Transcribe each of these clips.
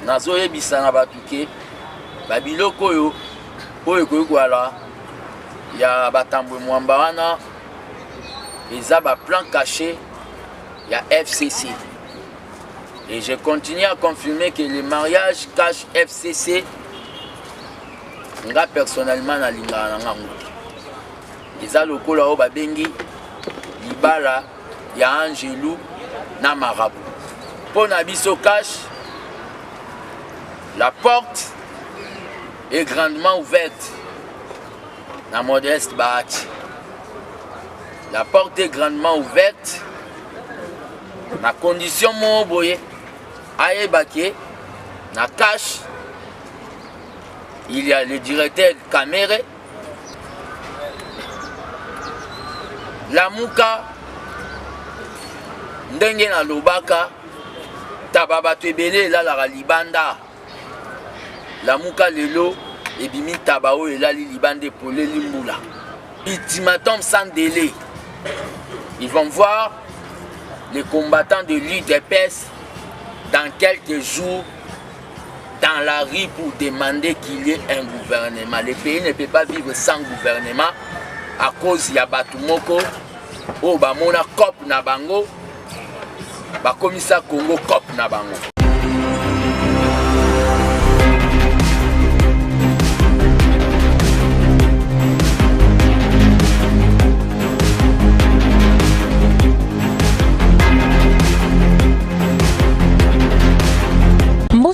nazoyebisa na bato ke babiloko oyo ekoyikoala ya batambwe mwamba wana eza plan caché ya FCC. Et je continue à confirmer que le mariage cache FCC. Nga personnellement na lingana na ngango. Eza lokola o babengi libala ya Angelou na marabout. Pour na biso cache, la porte est grandement ouverte. Na Modeste Bahati. La porte est grandement ouverte. Na condition mo boye ayebake na cache il y a le directeur Kamere Lamuka ndenge na lobaka tababa tebele la la libanda Lamuka lelo ebimi tabao elali libande polé limbula ultimatum sans délai. Ils vont voir les combattants de l'UDPS dans quelques jours dans la rue pour demander qu'il y ait un gouvernement. Le pays ne peut pas vivre sans gouvernement à cause ya batumoko o bamona cop na bango ba komisa Congo cop na bango.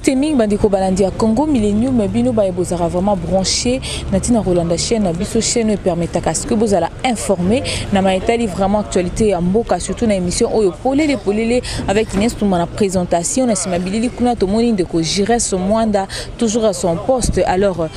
Teming bandiko balandi ya Congo Millennium bino ba ebozara vraiment branché natina Rolanda chaîne na biso chaîne permettre à ce que vous allez informer na maitali vraiment actualité ya mboka surtout na émission oyo polele avec Inès Touma na présentation na simabilili kuna to moni ndeko Jires Mwanda toujours à son poste. Alors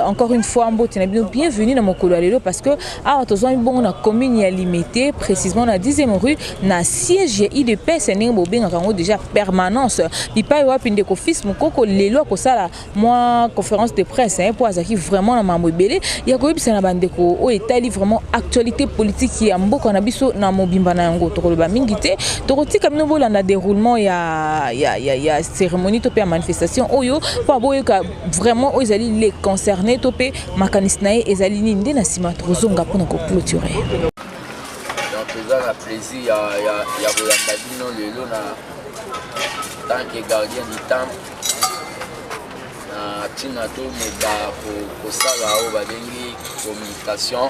encore une fois mbote na bino bienvenue na mokolo lelo parce que awa tozo bon na commune ya limité précisément na 10e rue na siège ya IDPS nengo benga kango déjà permanence lipai wapi ndeko fils mukoko lelo ko sala moi conférence de presse pour azaki vraiment na mambo belé ya ko yebisa na bandeko o etali vraiment actualité politique ya mboka na biso na mobimba na yango to koloba mingi te to kotika bino bolanda déroulement ya cérémonie to pe manifestation oyo po boyo ka vraiment o ezali les concernés to pe makanisi na ezali ninde na sima tozonga pona ko clôturer. Donc ça la plaisir ya bolanda bino lelo na tant que gardien du temple na tinato meka pour ça là babengi communication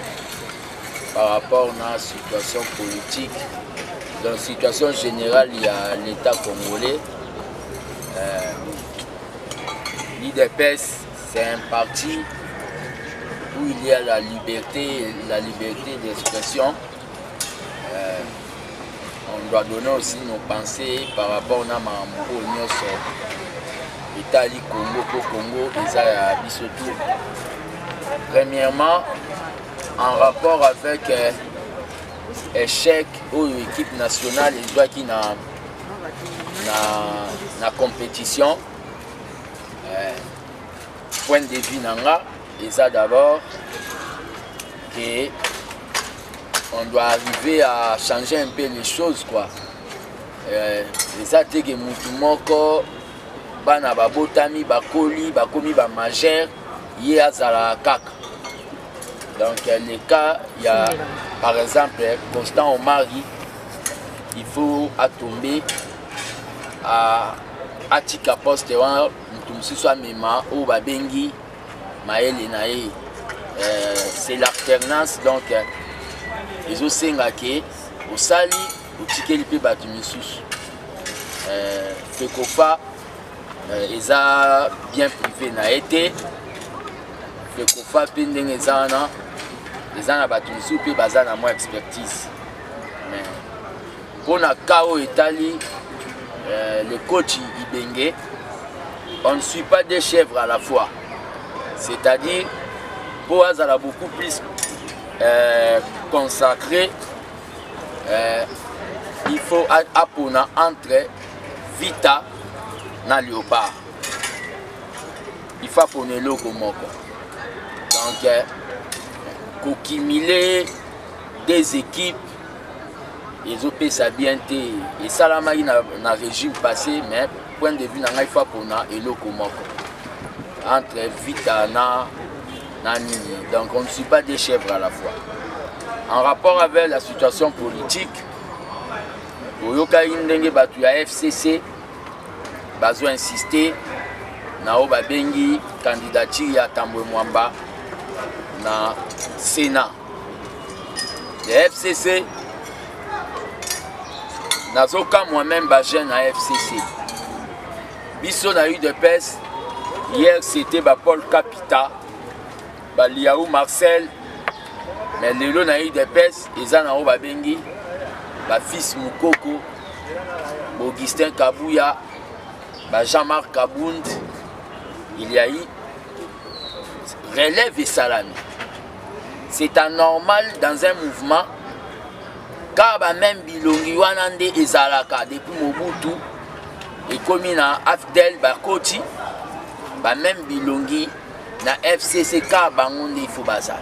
par rapport à la situation politique dans la situation générale il y a l'état congolais l'IDPS c'est un parti où il y a la liberté d'expression. On doit donner aussi nos pensées par rapport à Mambo Nyoso, Italie, Congo, et Bisotou. Premièrement, en rapport avec échec ou équipe nationale, il doit qu'il y ait na compétition. Point de vue nanga, et ça d'abord que on doit arriver à changer un peu les choses quoi. Et ça c'est que mutumoko bana babotami bakoli bakomi ba majeur yé azala kaka. Donc les cas il y a par exemple Constant Omari il faut tomber à atika poste wa mutumsi soit mema ou babengi maele nae c'est l'alternance donc les osengake osali otikeli pe batu misusu fekofa eza bien privé na été fekofa pe ndenge eza na batu misusu pe baza na moins expertise mais mpona kao etali le coach Ibenge on ne suit pas des chèvres à la fois, c'est-à-dire Boaz a beaucoup plus consacré. Il faut apprendre entre Vita et Léopard. Il faut apprendre le moko. Donc, cumuler des équipes, ils ont fait ça bien. Et ça, là, il y a un régime passé, mais point de vue nanga ifa pona eloko moko entre vita na nini. Donc on ne suit pas des chèvres à la fois. En rapport avec la situation politique, Oyoka Indenge batu ya FCC bazo insister na o babengi candidature ya Tambwe Mwamba na Sénat. Le FCC nazoka moi-même bajeune à FCC. Biso na eu de peste. Hier c'était Paul Capita, Liaou Marcel, mais lelo na eu de peste. Eza na o babengi fils Moukoko, Augustin Kabouya, Jean-Marc Kabound. Il y a eu relève et salami. C'est anormal dans un mouvement car même Bilongi Wanande et Zalaka depuis Mobutu et comme na Afdel Bakoti même Bilongi na FCC car bangonde il faut bazar.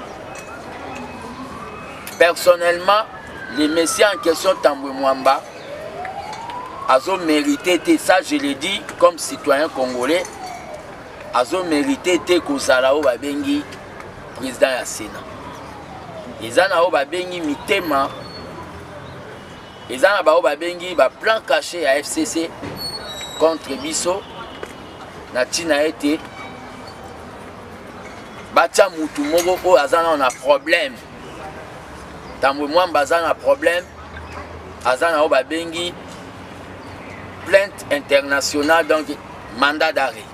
Personnellement, les messieurs en question Tambwe Mwamba azo mérité, ça je l'ai dit comme citoyen congolais, azo mérité kozala o babengi président ya Sénat. Ezana o babengi mitema, ezana ba o babengi ba plan caché à FCC contre biso na tina été batia mutu moko o azana na problème. Tambwe Mwamba azana problème, azana o babengi plainte internationale, donc mandat d'arrêt.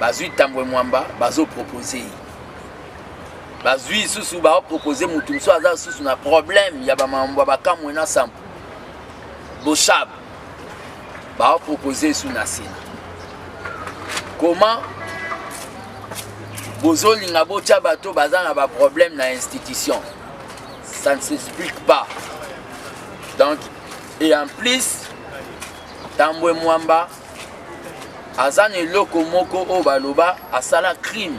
Bazui Tambwe Mwamba bazo proposer. Bazui susu ba proposer mutu so azana susu na problème ya ba mambwa bakamwe na sampo. Bochab ba proposer sous na Sénat. Comment bozo linga botia bato bazana ba problème na institution? Ça ne s'explique pas. Donc, et en plus, Tambwe Mwamba, Azan et Loko Moko Obaloba, Asala crime.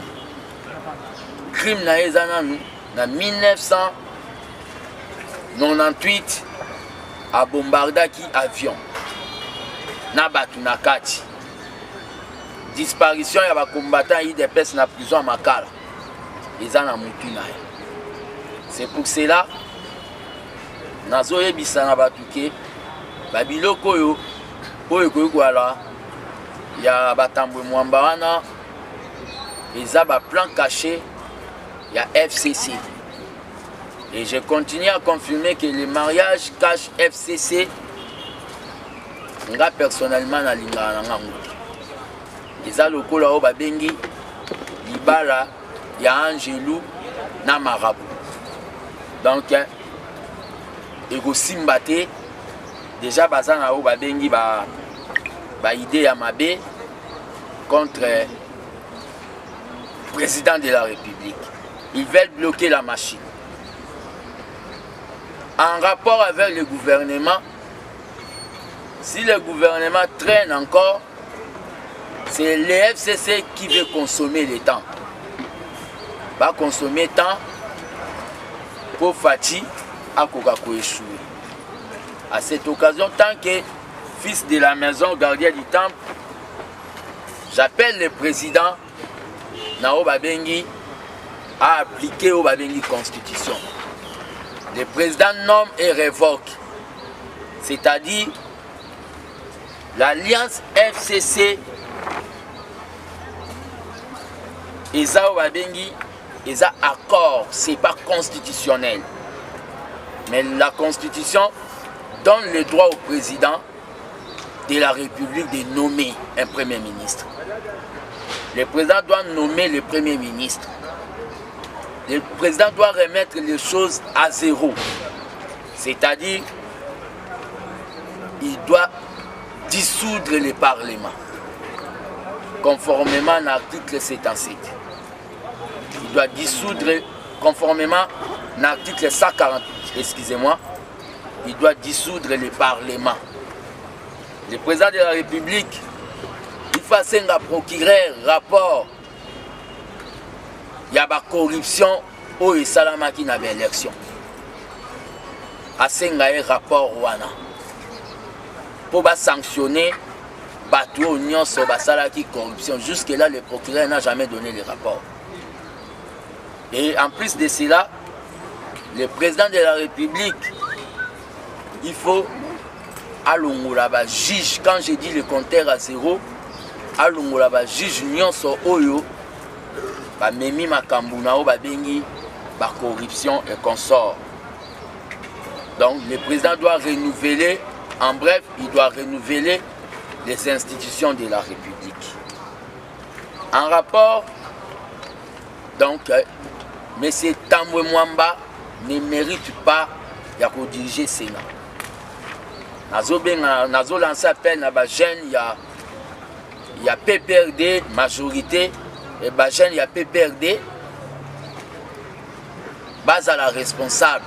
Crime na ezana na 1998 à bombardaki avion. Na batu na kati. Disparition ya ba combattant IDPS na prison à Makala. Ezana mutu na. C'est pour cela nazo yebisa na batuke babiloko yo oyo koyala ya Tambwe Mwamba wana eza ba plan caché ya FCC. Et je continue à confirmer que le mariage cache FCC. Nga personnellement na linga na ngango eza lokola o babengi libala ya Angelou na marabout. Donc, ego simbate déjà bazana o babengi ba idée ya mabe contre le président de la République. Ils veulent bloquer la machine. En rapport avec le gouvernement, si le gouvernement traîne encore, c'est le FCC qui veut consommer le temps. Va consommer temps pour Fati à Kokako échouer. À cette occasion, tant que fils de la maison, gardien du temple, j'appelle le président Nao Babengi à appliquer au Babengi Constitution. Le président nomme et révoque. C'est-à-dire l'alliance FCC et Zao Babengi. Et ça, accord, c'est pas constitutionnel. Mais la Constitution donne le droit au président de la République de nommer un Premier ministre. Le président doit nommer le Premier ministre. Le président doit remettre les choses à zéro. C'est-à-dire, il doit dissoudre le Parlement, conformément à l'article 77. Il doit dissoudre, conformément à l'article 148, excusez-moi, il doit dissoudre le Parlement. Le président de la République, il faut un procureur rapport. Il y a la corruption au Salamaki na élection. A un rapport wana pour sanctionner bateau nyonso basala qui corruption. Jusque là le procureur n'a jamais donné les rapports. Et en plus de cela, le président de la République, il faut alongola ba juge. Quand je dis le compteur à zéro, alongola ba juge nyonso oyo ba memi makambu na o ba bengi ba corruption et consort. Donc le président doit renouveler, en bref, il doit renouveler les institutions de la République. En rapport, donc, M. Tambwe Mwamba ne mérite pas de diriger le Sénat. Nazo lancé appel à la jeune, il y a PPRD, majorité, et la jeune, il y a PPRD, base à la responsable.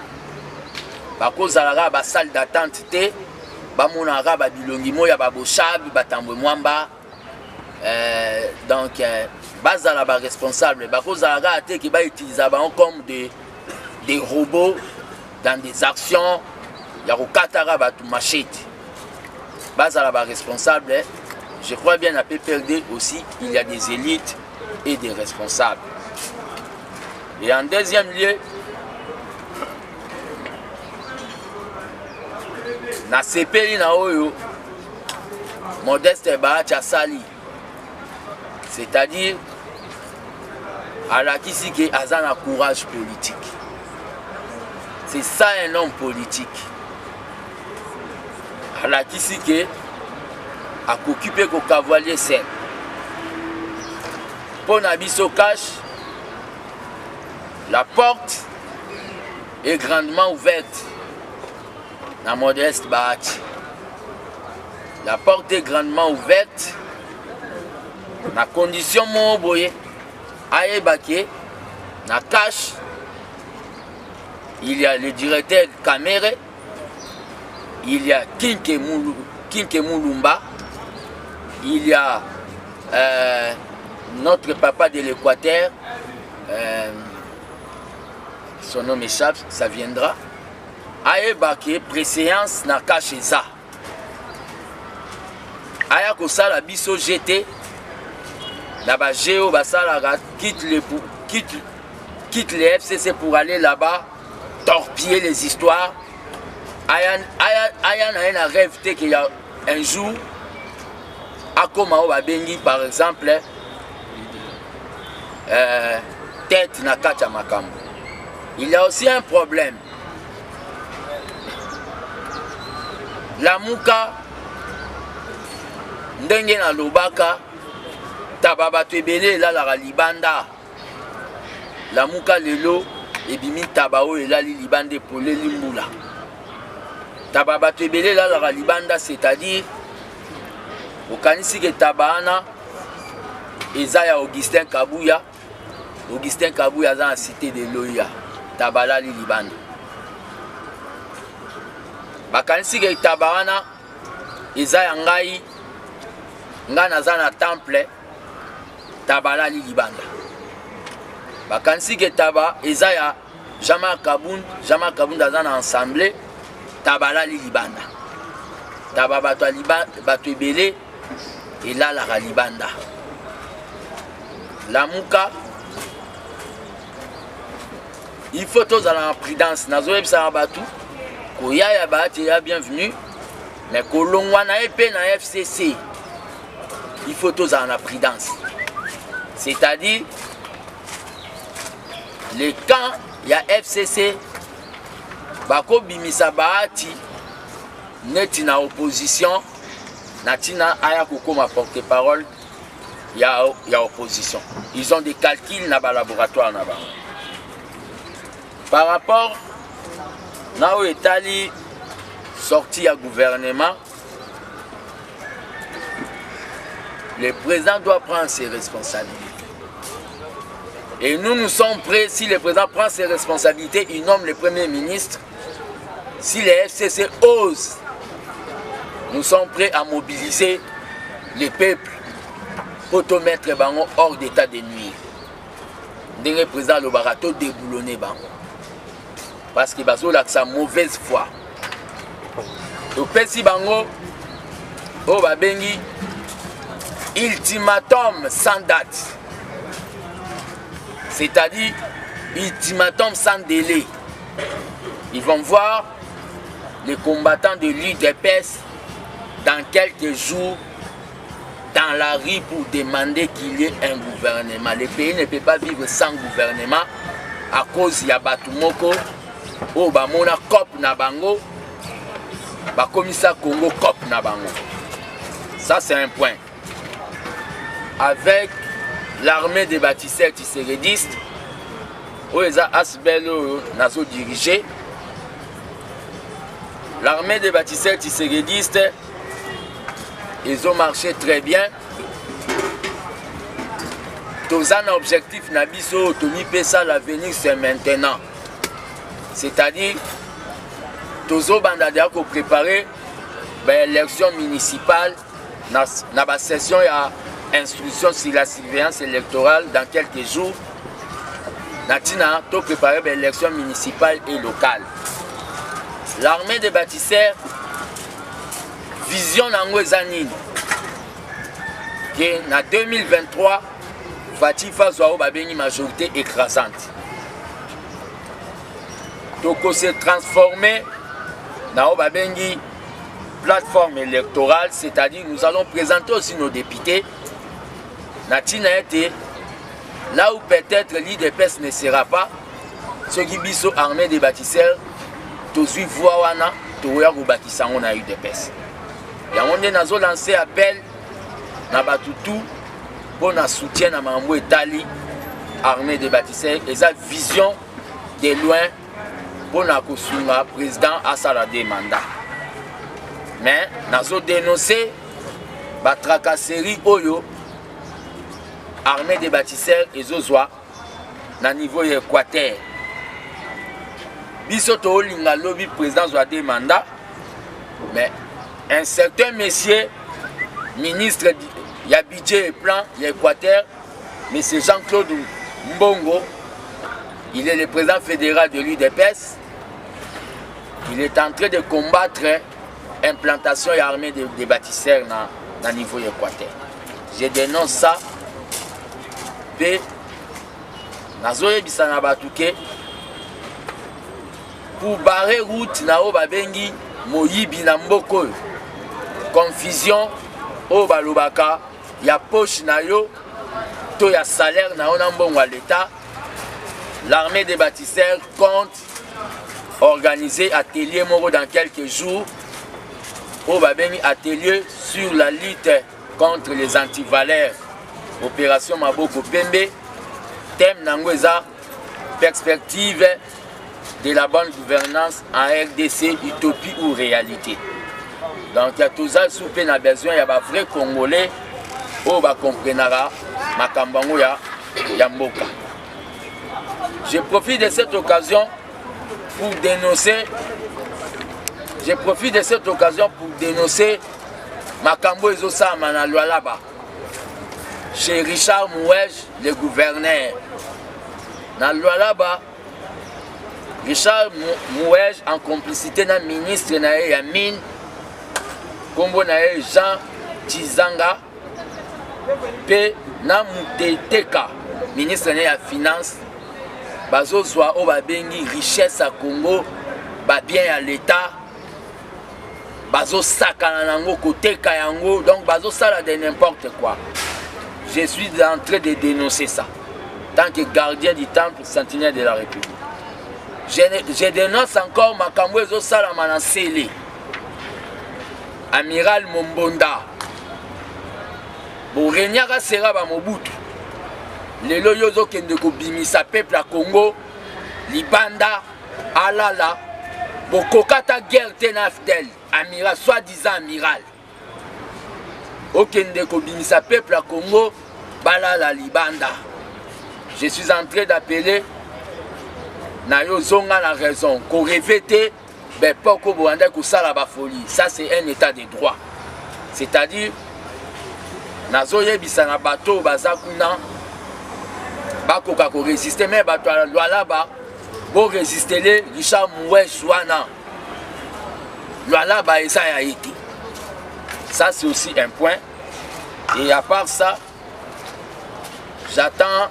Par cause à la salle d'attente, bamonara babilongi moya baboshabi Tambwe Mwamba, donc base à la responsable. Par cause à la qui va utiliser comme des robots dans des actions. Il y a au Katara batu machete. Base à la responsable, je crois bien à PPRD aussi, il y a des élites et des responsables. Et en deuxième lieu, na sepeli na oyo Modeste Bahacha Sali, c'est-à-dire à la kisike azana courage politique. C'est ça un homme politique. À la kisike a occupé ko cavalier seul. Pour Nabiso cache, la porte est grandement ouverte. La Modeste Bahachi. La porte est grandement ouverte. La condition moboye aébake, na cache, il y a le directeur Kamere, il y a Kinke Mulumba, il y a notre papa de l'Équateur, son nom échappe, ça viendra. Aébake, préséance na cache ça. Aya kosala biso GT, la Géo Basala quitte les FCC pour aller là-bas, torpiller les histoires. Aya n'a un rêve qu'il y a un jour, à Komao Babengi par exemple, tête na kacha makambo. Il y a aussi un problème. La Mouka, ndenge na lobaka, tababa tebele la la libanda. La Mouka lelo, ebimi tabao et la libande pour les limbula. Tababa tebele la la libanda, c'est-à-dire, au kanisi ke tabana, Ezaya Augustin Kabouya dans la cité de Loya, tabala li libanda. Bakanisi ke tabana, Ezaya ngai, naza na temple, tabala li libanda. Bakanisi ke taba, Ezaya Jama Kaboun naza na ensemble, tabala li libanda. Taba bato ebele, et là la libanda. La Mouka, il faut tous aller en prudence. Nazoeb Sarabatu, Koya Yabat ya bienvenue, mais Kolongwana épée na FCC, il faut tous aller en prudence. C'est-à-dire, les camps, il y a FCC, Bako Bimisa Bahati, net na opposition, Natina Ayakoko ma porte-parole, il y a opposition. Ils ont des calculs dans le laboratoire. Par rapport à l'Italie sorti à gouvernement, le président doit prendre ses responsabilités. Et nous sommes prêts, si le président prend ses responsabilités, il nomme le premier ministre. Si les FCC osent, nous sommes prêts à mobiliser les peuples pour te mettre hors d'état de nuire. Le président le barato déboulonné parce que baso la sa mauvaise foi. Le pesi bango o babengi ultimatum sans date. C'est-à-dire ultimatum sans délai. Ils vont voir les combattants de l'UDPS dans quelques jours dans la rue pour demander qu'il y ait un gouvernement. Le pays ne peut pas vivre sans gouvernement à cause de Batumoko, ou Bamona Cop Nabango, Bakomisa Congo Cop Nabango. Ça, c'est un point. Avec l'armée des bâtisseurs tissérédistes, où les Asbelo Nazo dirigé, l'armée des bâtisseurs tissérédistes, ils ont marché très bien. Tous un objectif Nabiso, Tony Pessa, l'avenir c'est maintenant. C'est-à-dire, tous les bandades qui ont préparé l'élection municipale, dans la session, il y a instruction sur la surveillance électorale dans quelques jours. Natina, tout préparé l'élection municipale et locale. L'armée des bâtisseurs, vision Nangwezanine, que en 2023, Fatifa Zouao Babeni majorité écrasante. Donc, on s'est transformé dans Babengi plateforme électorale, c'est-à-dire nous allons présenter aussi nos députés. Natina été là où peut-être l'IDPS ne sera pas, ceux qui sont armés des bâtisseurs, tous les voix wana, tous les bâtisseurs on a eu des pèses. Et on a lancé appel na batutu pour na soutien na Mambo Etali, armée des bâtisseurs, et sa vision de loin pour na kosunga président Asala des mandats. Mais nous avons dénoncé la tracasserie Oyo, armée des bâtisseurs et Zozwa, na niveau équateur. Bisoto Linga lobby président Zwa des mandats, mais un certain monsieur, ministre il y a budget et plan, il y a Équateur, mais c'est Jean-Claude Mbongo, il est le président fédéral de l'UDPS, il est en train de combattre l'implantation et l'armée des bâtisseurs dans le niveau Équateur. Je dénonce ça, et Nazoye Bissana Batouke, pour barrer route Nao Babengi, Moyibi Namboko, confusion, au Balubaka, il y a poche nayo, il y a salaire nayo nambongo à l'État. L'armée des bâtisseurs compte organiser atelier moro dans quelques jours. Au Babeni atelier sur la lutte contre les antivaleurs. Opération Maboko Pembe. Thème Nangweza, perspective de la bonne gouvernance en RDC, utopie ou réalité. Donc, il y a tout ça, si on a besoin, il y a des vrais Congolais qui comprennent Makambango Yamboka. Je profite de cette occasion pour dénoncer. Makambo Ezosa Manalwa là-bas. Chez Richard Mouej, le gouverneur. Dans là-bas, Richard Mouej, en complicité d'un ministre de Mine, Kombo nae Jean Tizanga, P. Namuteka, ministre de la Finance, Bazo Zwa Obabengi, richesse à Congo, bien à l'État, Bazo Sakanango, côté Kayango, donc Bazo Sala de n'importe quoi. Je suis en train de dénoncer ça, tant que gardien du temple sentinelle de la République. Je dénonce encore Makambo Ezo Sala Manassele. Amiral Mombonda Borenyaka sera ba Mobutu lelo yozo kende ko bimisa peuple à Congo libanda alala bokokata guerre tenaftel amiral soi-disant amiral okende ko bimisa peuple à Congo balala libanda. Je suis en train d'appeler na yo zonga la raison ko revêter ça c'est un état de droit. C'est-à-dire, Nazoye Bissana Bato Bazakuna Bakoka ko résister, mais Bato à la loi là-bas, pour résister les Richard Moué Chouana. Loi là-bas et ça a été. Ça c'est aussi un point. Et à part ça, j'attends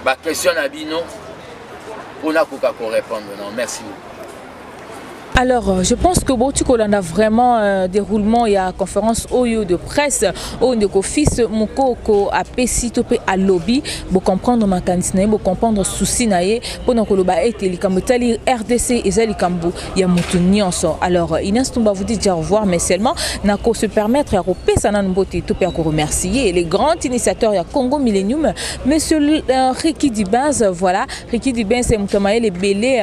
ma question à Bino pour répondre. Non, merci beaucoup. Alors, je pense que Botukolanda a vraiment déroulement, il y a conférence OYO de presse, au fils Mukoko à Pesitope à lobby, pour comprendre ma candidature, pour comprendre souci naé, pour nous koloba et likamutali RDC et zalikambu, il y a mutunionso. Alors, Inès Tumba vous dit au revoir, mais seulement nako se permettre à repérer ça dans beauté, tout pour remercier les grands initiateurs, il y a Congo Millennium, monsieur Ricky Dibaz, voilà, Ricky Dibaz c'est Mutamaye les belés,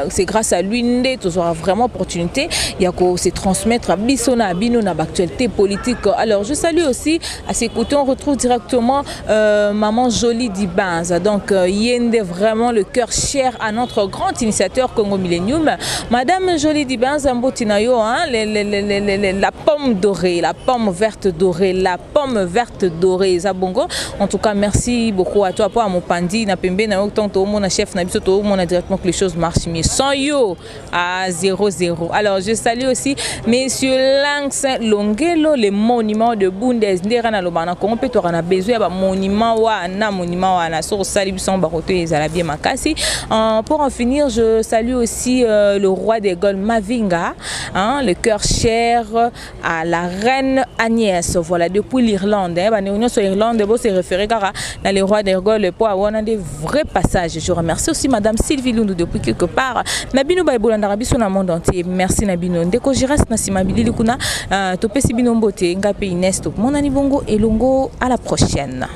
c'est grâce à lui nous aura vraiment opportunité, il y a qu'à se transmettre à Bissona, à Bino, à l'actualité politique. Alors je salue aussi, à ses côtés on retrouve directement Maman Jolie Dibaz, donc Yende vraiment le cœur cher à notre grand initiateur Congo Millennium, Madame Jolie Dibaz, Mbotinayo, hein, la pomme dorée, la pomme verte dorée, la pomme verte dorée, Zabongo. En tout cas, merci beaucoup à toi, à mon pandi, na pembe, na autant mon chef, na bisoto, mon directement que les choses marchent mieux. Sans yo à 0-0. Alors, je salue aussi Monsieur Lanx Longelo, les monuments de Bundes. Ndera lobana Congo peut on a besoin de monument na sur Salibson Baroto et Zalabie Makasi. Pour en finir, je salue aussi le roi des Gaules Mavinga, hein, le cœur cher à la reine Agnès. Voilà, depuis l'Irlande, l'Union sur l'Irlande, c'est référé car dans les rois des Gaules pour avoir des vrais passages. Je remercie aussi Madame Sylvie Lundu depuis quelque part. Nabino Baïboulanda Rabi sur le monde entier. Merci Nabino. Deko Jiras Nasimabili Likuna, Topesi Binombote, Ngape Inès, mon Anibongo et Longo. À la prochaine.